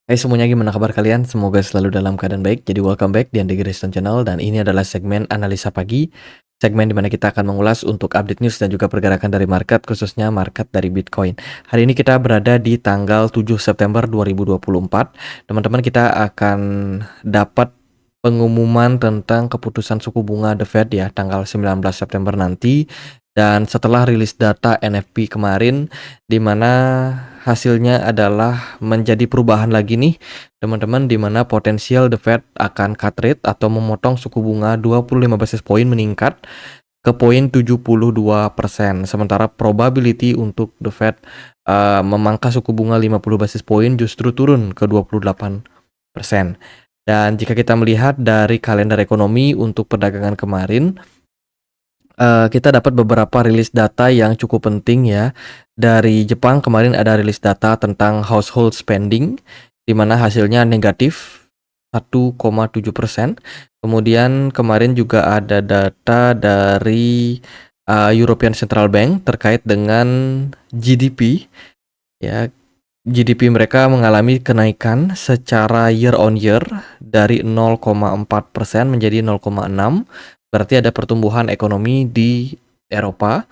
Hai semuanya, gimana kabar kalian? Semoga selalu dalam keadaan baik. Jadi welcome back di Andi Griston Channel, dan ini adalah segmen analisa pagi. Segmen dimana kita akan mengulas untuk update news dan juga pergerakan dari market, khususnya market dari Bitcoin. Hari ini kita berada di tanggal 7 September 2024. Teman-teman, kita akan dapat pengumuman tentang keputusan suku bunga The Fed ya, tanggal 19 September nanti. Dan setelah rilis data NFP kemarin, di mana hasilnya adalah menjadi perubahan lagi nih, teman-teman, di mana potensial The Fed akan cut rate atau memotong suku bunga 25 basis point meningkat ke poin 72%. Sementara probability untuk The Fed memangkas suku bunga 50 basis point justru turun ke 28%. Dan jika kita melihat dari kalender ekonomi untuk perdagangan kemarin, kita dapat beberapa rilis data yang cukup penting ya. Dari Jepang kemarin ada rilis data tentang household spending, di mana hasilnya negatif 1,7%. Kemudian kemarin juga ada data dari European Central Bank terkait dengan GDP. Ya, GDP mereka mengalami kenaikan secara year on year dari 0,4% menjadi 0,6%. Berarti ada pertumbuhan ekonomi di Eropa.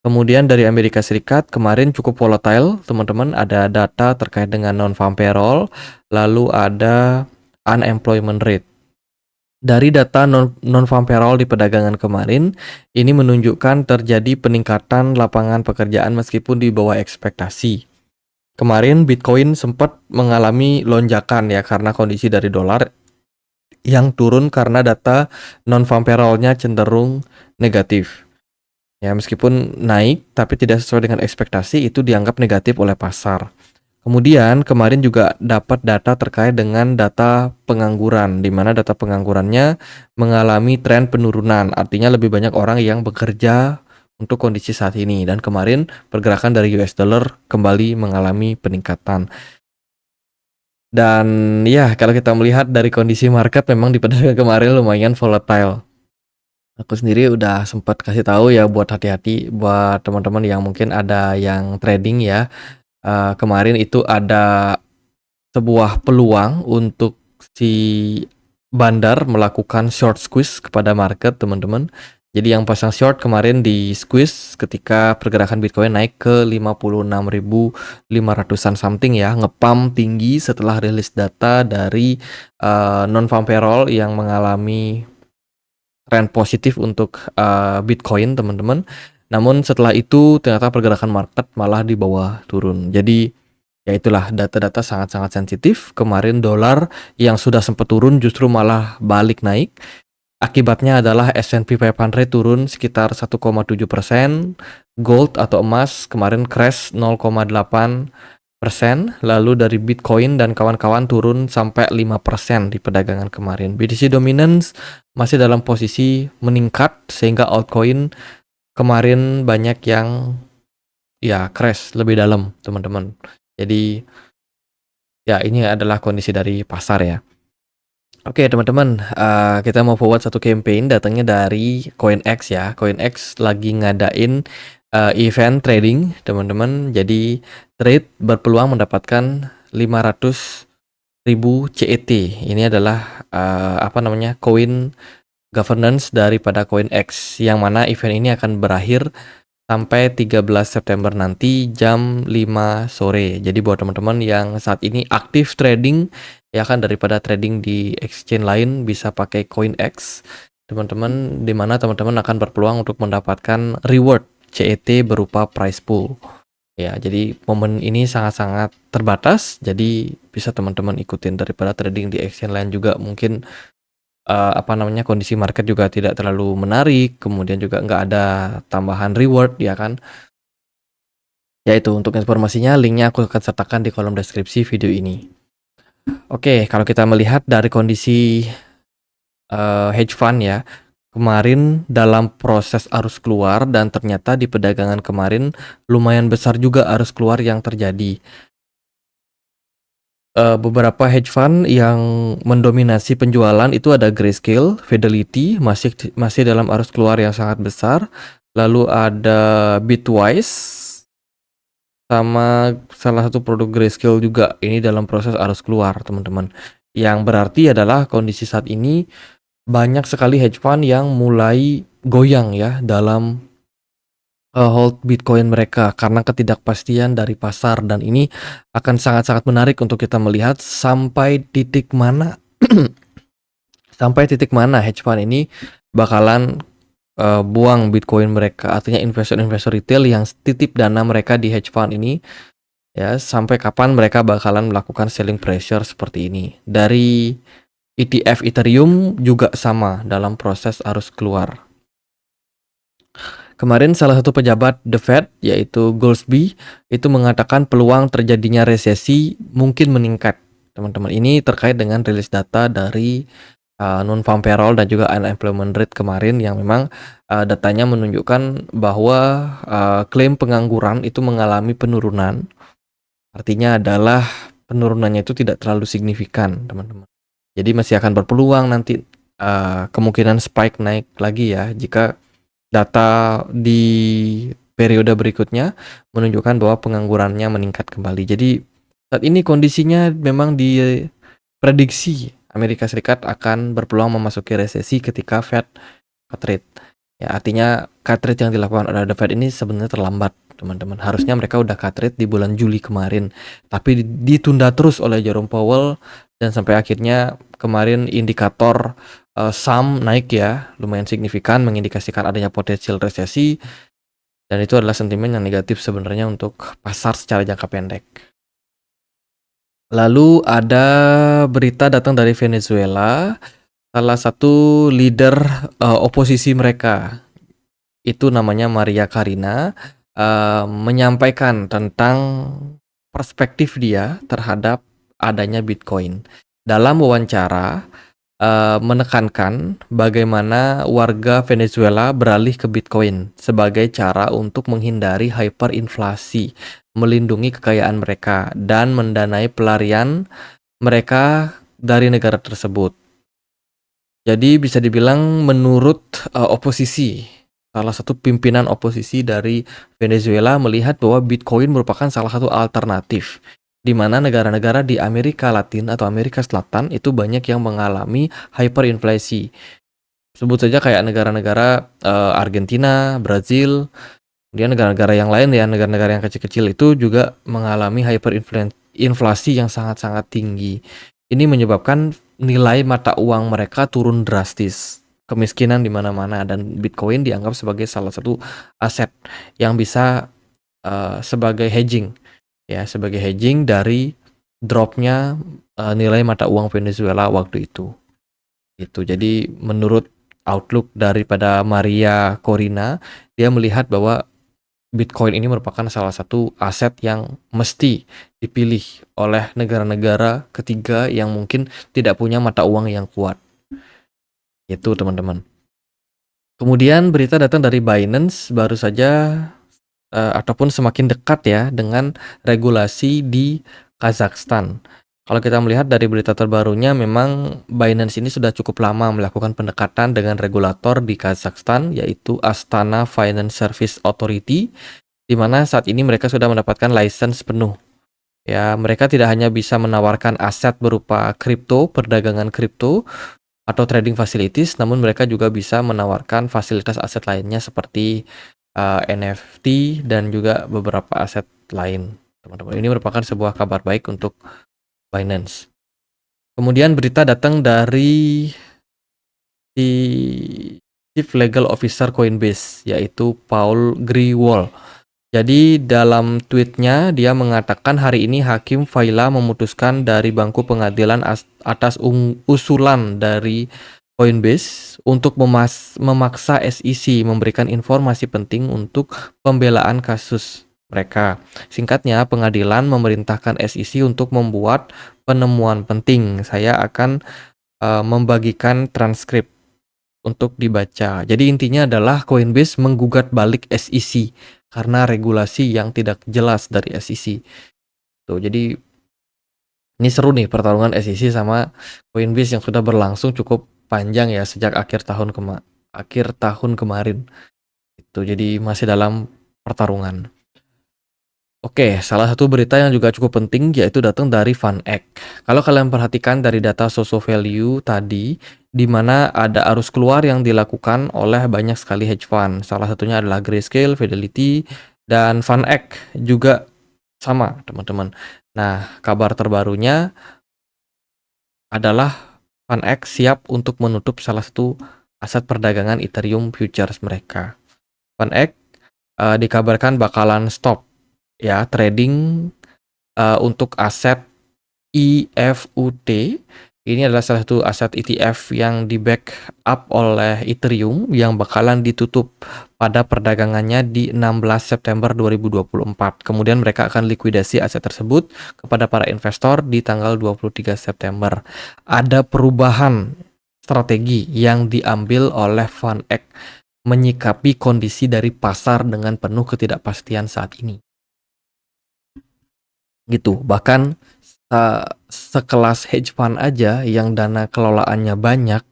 Kemudian dari Amerika Serikat kemarin cukup volatile, teman-teman. Ada data terkait dengan non-farm payroll, lalu ada unemployment rate. Dari data non-farm payroll di perdagangan kemarin, ini menunjukkan terjadi peningkatan lapangan pekerjaan meskipun di bawah ekspektasi. Kemarin Bitcoin sempat mengalami lonjakan ya karena kondisi dari dolar yang turun karena data non-farm payroll-nya cenderung negatif. Ya, meskipun naik tapi tidak sesuai dengan ekspektasi, itu dianggap negatif oleh pasar. Kemudian kemarin juga dapat data terkait dengan data pengangguran, di mana data penganggurannya mengalami tren penurunan. Artinya lebih banyak orang yang bekerja untuk kondisi saat ini. Dan kemarin pergerakan dari US dollar kembali mengalami peningkatan. Dan ya, kalau kita melihat dari kondisi market, memang di perdagangan kemarin lumayan volatile. Aku sendiri udah sempat kasih tahu ya buat hati-hati buat teman-teman yang mungkin ada yang trading ya. Kemarin itu ada sebuah peluang untuk si bandar melakukan short squeeze kepada market, teman-teman. Jadi yang pasang short kemarin di squeeze ketika pergerakan Bitcoin naik ke 56.500-an something ya, ngepump tinggi setelah rilis data dari non-farm payroll yang mengalami tren positif untuk Bitcoin, teman-teman. Namun setelah itu ternyata pergerakan market malah di bawah turun. Jadi ya itulah, data-data sangat-sangat sensitif. Kemarin dolar yang sudah sempat turun justru malah balik naik. Akibatnya adalah S&P 500 turun sekitar 1,7%. Gold atau emas kemarin crash 0,8%. Lalu dari Bitcoin dan kawan-kawan turun sampai 5% di perdagangan kemarin. BTC dominance masih dalam posisi meningkat sehingga altcoin kemarin banyak yang ya crash lebih dalam, teman-teman. Jadi ya ini adalah kondisi dari pasar ya. Oke teman-teman, kita mau forward satu campaign datangnya dari CoinEx ya. CoinEx lagi ngadain event trading, teman-teman. Jadi trade berpeluang mendapatkan 500.000 CET. Ini adalah coin governance daripada CoinEx, yang mana event ini akan berakhir sampai 13 September nanti jam 5 sore. Jadi buat teman-teman yang saat ini aktif trading ya kan, daripada trading di exchange lain, bisa pakai CoinEx, teman-teman, di mana teman-teman akan berpeluang untuk mendapatkan reward CET berupa price pool. Ya, jadi momen ini sangat-sangat terbatas, jadi bisa teman-teman ikutin. Daripada trading di exchange lain juga mungkin kondisi market juga tidak terlalu menarik, kemudian juga nggak ada tambahan reward ya kan. Ya itu, untuk informasinya linknya aku akan sertakan di kolom deskripsi video ini. Oke, kalau kita melihat dari kondisi hedge fund ya, kemarin dalam proses arus keluar, dan ternyata di perdagangan kemarin lumayan besar juga arus keluar yang terjadi. Beberapa hedge fund yang mendominasi penjualan itu ada Grayscale, Fidelity masih dalam arus keluar yang sangat besar. Lalu ada Bitwise, sama salah satu produk Grayscale juga ini dalam proses arus keluar, teman-teman. Yang berarti adalah kondisi saat ini banyak sekali hedge fund yang mulai goyang ya dalam hold Bitcoin mereka karena ketidakpastian dari pasar, dan ini akan sangat-sangat menarik untuk kita melihat sampai titik mana sampai titik mana hedge fund ini bakalan buang Bitcoin mereka. Artinya investor-investor retail yang titip dana mereka di hedge fund ini ya, sampai kapan mereka bakalan melakukan selling pressure seperti ini. Dari ETF Ethereum juga sama dalam proses arus keluar. Kemarin salah satu pejabat The Fed yaitu Goolsbee itu mengatakan peluang terjadinya resesi mungkin meningkat. Teman-teman, ini terkait dengan rilis data dari non-farm payroll dan juga unemployment rate kemarin yang memang datanya menunjukkan bahwa klaim pengangguran itu mengalami penurunan. Artinya adalah penurunannya itu tidak terlalu signifikan, teman-teman. Jadi masih akan berpeluang nanti kemungkinan spike naik lagi ya jika data di periode berikutnya menunjukkan bahwa penganggurannya meningkat kembali. Jadi saat ini kondisinya memang diprediksi Amerika Serikat akan berpeluang memasuki resesi ketika Fed cut rate. Ya, artinya cut rate yang dilakukan oleh The Fed ini sebenarnya terlambat, teman-teman. Harusnya mereka udah cut rate di bulan Juli kemarin, tapi ditunda terus oleh Jerome Powell, dan sampai akhirnya kemarin indikator saham naik ya, lumayan signifikan mengindikasikan adanya potensial resesi, dan itu adalah sentimen yang negatif sebenarnya untuk pasar secara jangka pendek. Lalu ada berita datang dari Venezuela, salah satu leader oposisi mereka itu namanya Maria Karina menyampaikan tentang perspektif dia terhadap adanya Bitcoin. Dalam wawancara menekankan bagaimana warga Venezuela beralih ke Bitcoin sebagai cara untuk menghindari hyperinflasi, melindungi kekayaan mereka, dan mendanai pelarian mereka dari negara tersebut. Jadi bisa dibilang menurut oposisi, salah satu pimpinan oposisi dari Venezuela melihat bahwa Bitcoin merupakan salah satu alternatif di mana negara-negara di Amerika Latin atau Amerika Selatan itu banyak yang mengalami hyperinflasi. Sebut saja kayak negara-negara Argentina, Brazil, kemudian negara-negara yang lain ya, negara-negara yang kecil-kecil itu juga mengalami hyperinflasi yang sangat-sangat tinggi. Ini menyebabkan nilai mata uang mereka turun drastis, kemiskinan di mana-mana, dan Bitcoin dianggap sebagai salah satu aset yang bisa sebagai hedging. Ya, sebagai hedging dari dropnya nilai mata uang Venezuela waktu itu. Itu jadi menurut outlook daripada Maria Corina, dia melihat bahwa Bitcoin ini merupakan salah satu aset yang mesti dipilih oleh negara-negara ketiga yang mungkin tidak punya mata uang yang kuat. Itu teman-teman. Kemudian berita datang dari Binance baru saja ataupun semakin dekat ya dengan regulasi di Kazakhstan. Kalau kita melihat dari berita terbarunya, memang Binance ini sudah cukup lama melakukan pendekatan dengan regulator di Kazakhstan, yaitu Astana Finance Service Authority, di mana saat ini mereka sudah mendapatkan lisensi penuh. Ya, mereka tidak hanya bisa menawarkan aset berupa kripto, perdagangan kripto, atau trading facilities, namun mereka juga bisa menawarkan fasilitas aset lainnya seperti NFT dan juga beberapa aset lain, teman-teman. Ini merupakan sebuah kabar baik untuk Binance. Kemudian berita datang dari si Chief Legal Officer Coinbase, yaitu Paul Grewal. Jadi dalam tweetnya dia mengatakan hari ini Hakim Faila memutuskan dari bangku pengadilan atas usulan dari Coinbase untuk memaksa SEC memberikan informasi penting untuk pembelaan kasus mereka. Singkatnya, pengadilan memerintahkan SEC untuk membuat penemuan penting. Saya akan membagikan transkrip untuk dibaca. Jadi intinya adalah Coinbase menggugat balik SEC karena regulasi yang tidak jelas dari SEC. Tuh, jadi ini seru nih pertarungan SEC sama Coinbase yang sudah berlangsung cukup panjang ya sejak akhir tahun kemarin. Itu jadi masih dalam pertarungan. Oke, salah satu berita yang juga cukup penting yaitu datang dari VanEck. Kalau kalian perhatikan dari data Soso Value tadi, di mana ada arus keluar yang dilakukan oleh banyak sekali hedge fund. Salah satunya adalah Grayscale, Fidelity, dan VanEck juga sama, teman-teman. Nah, kabar terbarunya adalah VanEck siap untuk menutup salah satu aset perdagangan Ethereum futures mereka. VanEck dikabarkan bakalan stop ya trading untuk aset IFUT. Ini adalah salah satu aset ETF yang di backup oleh Ethereum yang bakalan ditutup pada perdagangannya di 16 September 2024. Kemudian mereka akan likuidasi aset tersebut kepada para investor di tanggal 23 September. Ada perubahan strategi yang diambil oleh VanEck menyikapi kondisi dari pasar dengan penuh ketidakpastian saat ini. Gitu. Bahkan sekelas hedge fund aja yang dana kelolaannya banyak,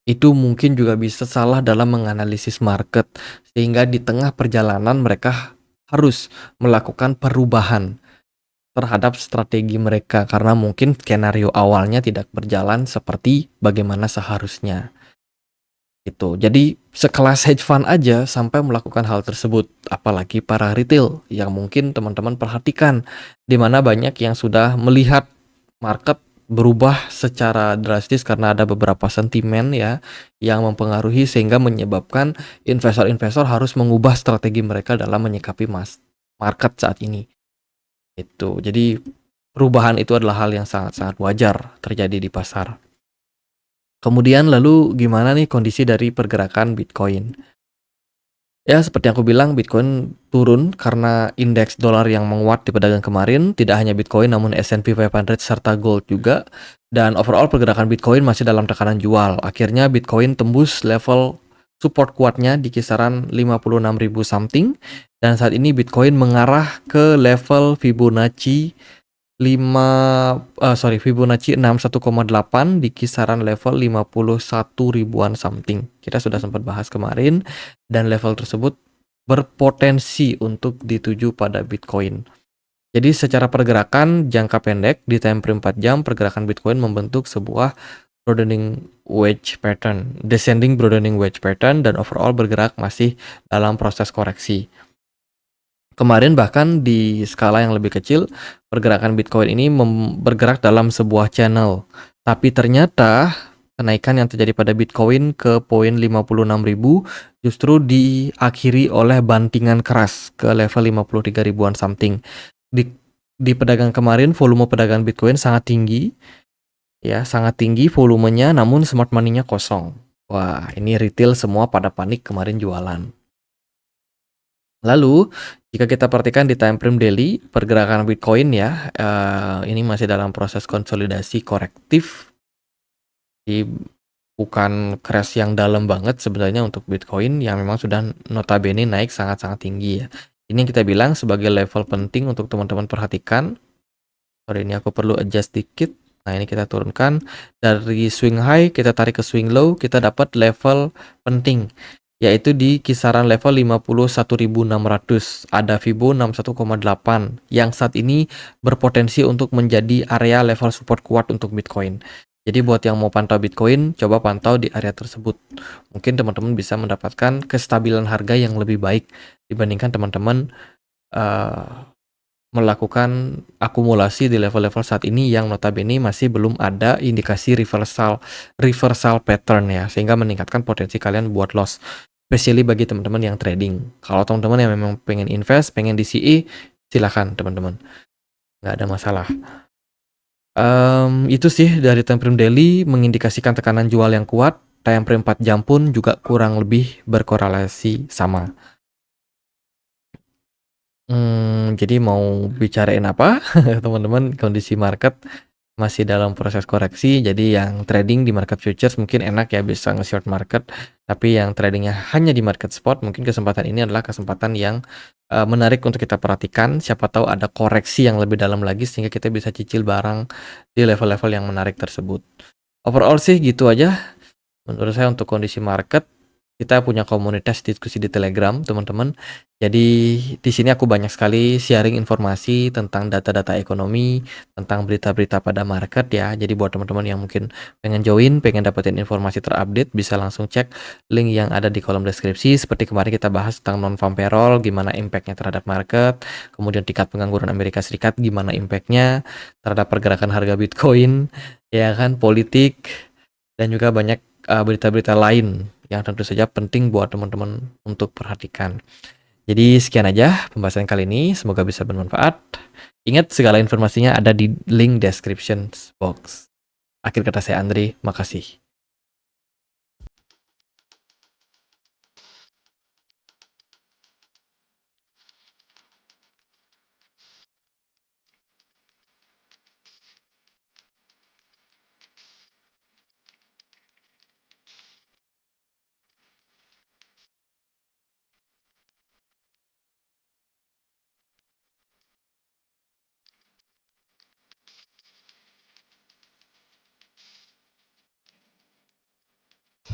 itu mungkin juga bisa salah dalam menganalisis market, sehingga di tengah perjalanan mereka harus melakukan perubahan terhadap strategi mereka karena mungkin skenario awalnya tidak berjalan seperti bagaimana seharusnya. Gitu. Jadi sekelas hedge fund aja sampai melakukan hal tersebut, apalagi para retail yang mungkin teman-teman perhatikan, di mana banyak yang sudah melihat market berubah secara drastis karena ada beberapa sentimen ya yang mempengaruhi sehingga menyebabkan investor-investor harus mengubah strategi mereka dalam menyikapi market saat ini. Itu. Jadi perubahan itu adalah hal yang sangat-sangat wajar terjadi di pasar. Kemudian lalu gimana nih kondisi dari pergerakan Bitcoin? Ya seperti yang aku bilang, Bitcoin turun karena indeks dolar yang menguat di pedagang kemarin. Tidak hanya Bitcoin namun S&P 500 serta gold juga. Dan overall pergerakan Bitcoin masih dalam tekanan jual. Akhirnya Bitcoin tembus level support kuatnya di kisaran 56.000 something. Dan saat ini Bitcoin mengarah ke level Fibonacci Fibonacci 61,8 di kisaran level 51 ribuan something. Kita sudah sempat bahas kemarin dan level tersebut berpotensi untuk dituju pada Bitcoin. Jadi secara pergerakan jangka pendek di time frame 4 jam pergerakan Bitcoin membentuk sebuah broadening wedge pattern, descending broadening wedge pattern dan overall bergerak masih dalam proses koreksi. Kemarin bahkan di skala yang lebih kecil, pergerakan Bitcoin ini bergerak dalam sebuah channel. Tapi ternyata kenaikan yang terjadi pada Bitcoin ke poin 56.000 justru diakhiri oleh bantingan keras ke level 53 ribuan something. Di pedagang kemarin volume perdagangan Bitcoin sangat tinggi. Ya, sangat tinggi volumenya namun smart money-nya kosong. Wah, ini retail semua pada panik kemarin jualan. Lalu, jika kita perhatikan di time frame daily, pergerakan Bitcoin ya, ini masih dalam proses konsolidasi korektif. Bukan crash yang dalam banget sebenarnya untuk Bitcoin yang memang sudah notabene naik sangat-sangat tinggi ya. Ini yang kita bilang sebagai level penting untuk teman-teman perhatikan. Sorry, ini aku perlu adjust dikit. Nah, ini kita turunkan dari swing high, kita tarik ke swing low, kita dapat level penting, yaitu di kisaran level 51.600. Ada Fibo 61,8 yang saat ini berpotensi untuk menjadi area level support kuat untuk Bitcoin. Jadi buat yang mau pantau Bitcoin, coba pantau di area tersebut. Mungkin teman-teman bisa mendapatkan kestabilan harga yang lebih baik dibandingkan teman-teman melakukan akumulasi di level-level saat ini yang notabene masih belum ada indikasi reversal pattern ya, sehingga meningkatkan potensi kalian buat loss. Especially bagi teman-teman yang trading. Kalau teman-teman yang memang pengen invest, pengen DCE, silakan teman-teman. Nggak ada masalah. Itu sih dari time frame daily mengindikasikan tekanan jual yang kuat. Time frame 4 jam pun juga kurang lebih berkorelasi sama. Jadi mau bicarain apa teman-teman, kondisi market masih dalam proses koreksi. Jadi yang trading di market futures mungkin enak ya bisa nge-short market. Tapi yang tradingnya hanya di market spot, mungkin kesempatan ini adalah kesempatan yang menarik untuk kita perhatikan. Siapa tahu ada koreksi yang lebih dalam lagi sehingga kita bisa cicil barang di level-level yang menarik tersebut. Overall sih gitu aja menurut saya untuk kondisi market. Kita punya komunitas diskusi di Telegram, teman-teman. Jadi di sini aku banyak sekali sharing informasi tentang data-data ekonomi, tentang berita-berita pada market ya. Jadi buat teman-teman yang mungkin pengen join, pengen dapetin informasi terupdate, bisa langsung cek link yang ada di kolom deskripsi. Seperti kemarin kita bahas tentang non-farm payroll, gimana impact-nya terhadap market, kemudian tingkat pengangguran Amerika Serikat, gimana impact-nya terhadap pergerakan harga Bitcoin, ya kan, politik, dan juga banyak berita-berita lain yang tentu saja penting buat teman-teman untuk perhatikan. Jadi sekian aja pembahasan kali ini, semoga bisa bermanfaat. Ingat segala informasinya ada di link description box. Akhir kata saya Andri, makasih.